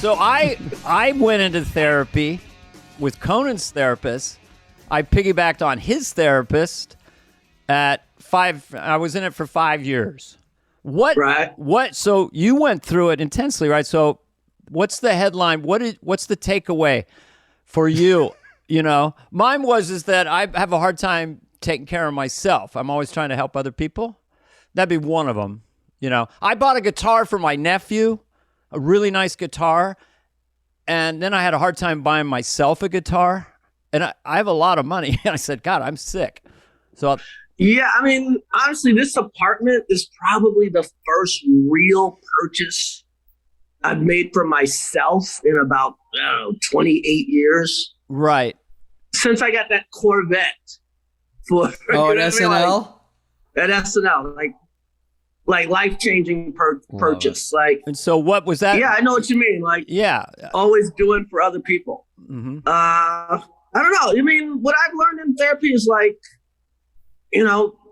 So I went into therapy with Conan's therapist. I piggybacked on his therapist at 5. I was in it for 5 years. What? So you went through it intensely, right? So what's the headline? What's the takeaway for you? You know, mine is that I have a hard time taking care of myself. I'm always trying to help other people. That'd be one of them. You know, I bought a guitar for my nephew, a really nice guitar. And then I had a hard time buying myself a guitar. And I have a lot of money. And I said, God, I'm sick. So yeah, I mean, honestly, this apartment is probably the first real purchase I've made for myself in about, 28 years. Right. Since I got that Corvette for at SNL? At SNL, like life-changing purchase. Like, and so what was that? Yeah, I know what you mean. Like, yeah, always doing for other people. Mm-hmm. I don't know. I mean, what I've learned in therapy is like,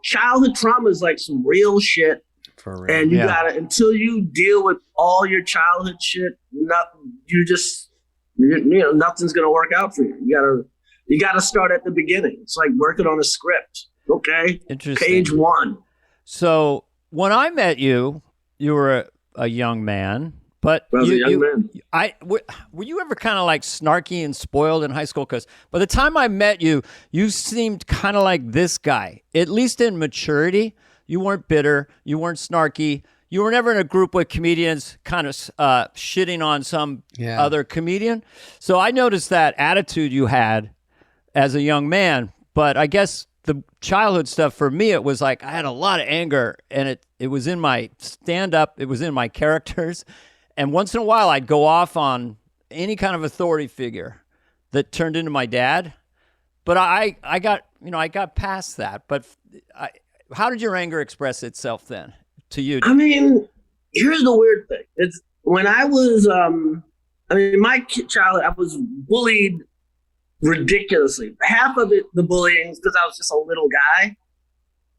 childhood trauma is like some real shit. For real. And you gotta, until you deal with all your childhood shit, nothing's gonna work out for you. You gotta start at the beginning. It's like working on a script. Okay. Interesting. Page 1. So when I met you, you were a young man. But I was a young man. Were you ever kind of like snarky and spoiled in high school? Because by the time I met you, you seemed kind of like this guy, at least in maturity. You weren't bitter. You weren't snarky. You were never in a group with comedians kind of shitting on some other comedian. So I noticed that attitude you had as a young man. But I guess the childhood stuff for me, it was like I had a lot of anger, and it was in my stand-up. It was in my characters. And once in a while, I'd go off on any kind of authority figure that turned into my dad. But I got past that. But how did your anger express itself then to you? I mean, here's the weird thing. It's when I was, my childhood, I was bullied ridiculously. Half of it, the bullying, is because I was just a little guy.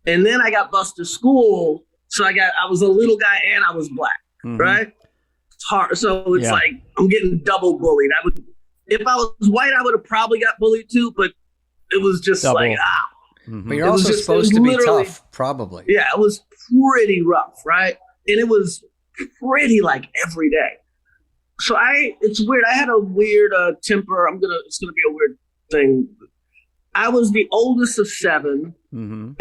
And then I got bused to school. So I was a little guy and I was black, right? Hard. So it's like I'm getting double bullied. If I was white, I would have probably got bullied too, but it was just double. like But you're also supposed to be tough, probably. Yeah, it was pretty rough, right? And it was pretty like every day. So it's weird. I had a weird temper. It's gonna be a weird thing. I was the oldest of 7, and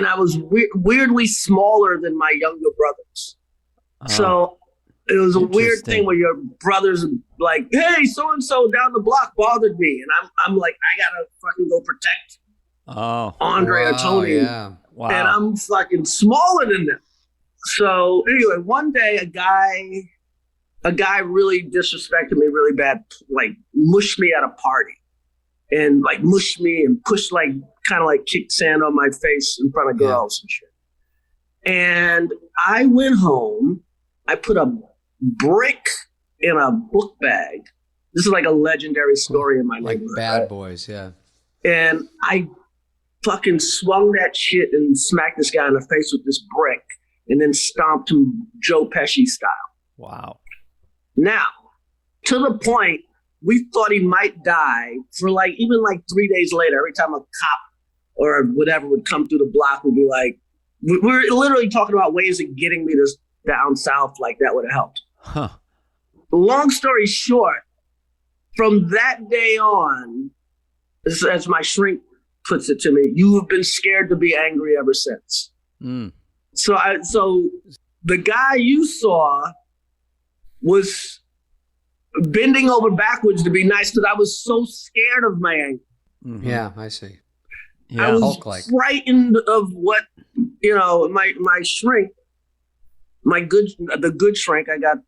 I was weirdly smaller than my younger brothers. So it was a weird thing where your brothers are like, hey, so-and-so down the block bothered me. And I'm like, I got to fucking go protect Andre or Tony. Yeah. Wow. And I'm fucking smaller than them. So anyway, one day a guy really disrespected me really bad, like mushed me at a party. And like mushed me and pushed kind of kicked sand on my face in front of girls and shit. And I went home. I put a brick in a book bag. This is like a legendary story in my neighborhood. Like Bad Boys, yeah. And I fucking swung that shit and smacked this guy in the face with this brick and then stomped him Joe Pesci-style. Wow. Now, to the point, we thought he might die for even 3 days later. Every time a cop or whatever would come through the block, we'd be like, we're literally talking about ways of getting me to down south, like that would have helped. Huh. Long story short, from that day on, as my shrink puts it to me, you have been scared to be angry ever since. So the guy you saw was bending over backwards to be nice because I was so scared of my anger. Yeah, I see. Yeah, I was frightened of what, my shrink, the good shrink, I got,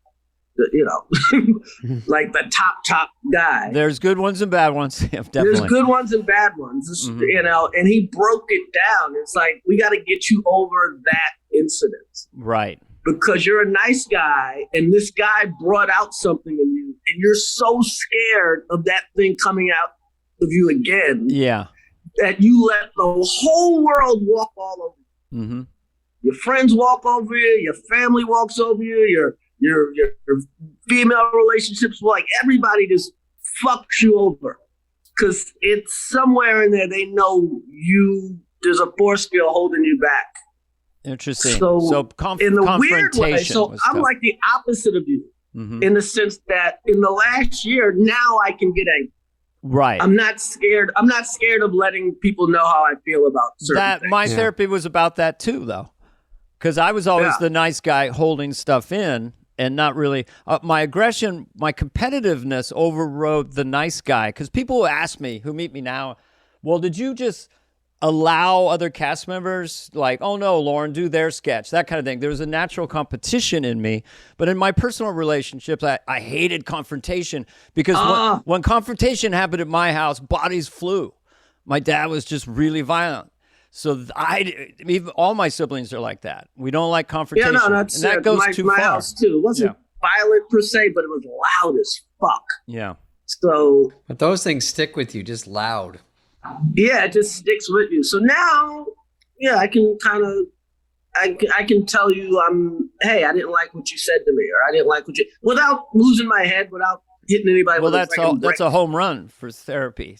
like the top guy. There's good ones and bad ones. Yeah, definitely. There's good ones and bad ones, and he broke it down. It's like, we got to get you over that incident. Right. Because you're a nice guy, and this guy brought out something in you, and you're so scared of that thing coming out of you again. Yeah. That you let the whole world walk all over you. Your friends walk over you, your family walks over you, your female relationships, like everybody just fucks you over because it's somewhere in there they know there's a force field holding you back. Interesting. So in the weird way, I'm like the opposite of you in the sense that in the last year, now I can get angry. Right. I'm not scared. I'm not scared of letting people know how I feel about certain things. My therapy was about that too, though, because I was always the nice guy holding stuff in and not really. My aggression, my competitiveness overrode the nice guy. Because people who ask me, who meet me now, well, did you just allow other cast members, like, oh no, Lauren, do their sketch, that kind of thing? There was a natural competition in me. But in my personal relationships, I hated confrontation because when confrontation happened at my house, bodies flew. My dad was just really violent. So even all my siblings are like that. We don't like confrontation. Yeah, no, that's and that goes too far. My house too. It wasn't violent per se, but it was loud as fuck. Yeah. So, but those things stick with you, just loud. Yeah, it just sticks with you. So now, I can kind of, I can tell you, hey, I didn't like what you said to me, or I didn't like what you, without losing my head, without hitting anybody. Well, that's a home run for therapy.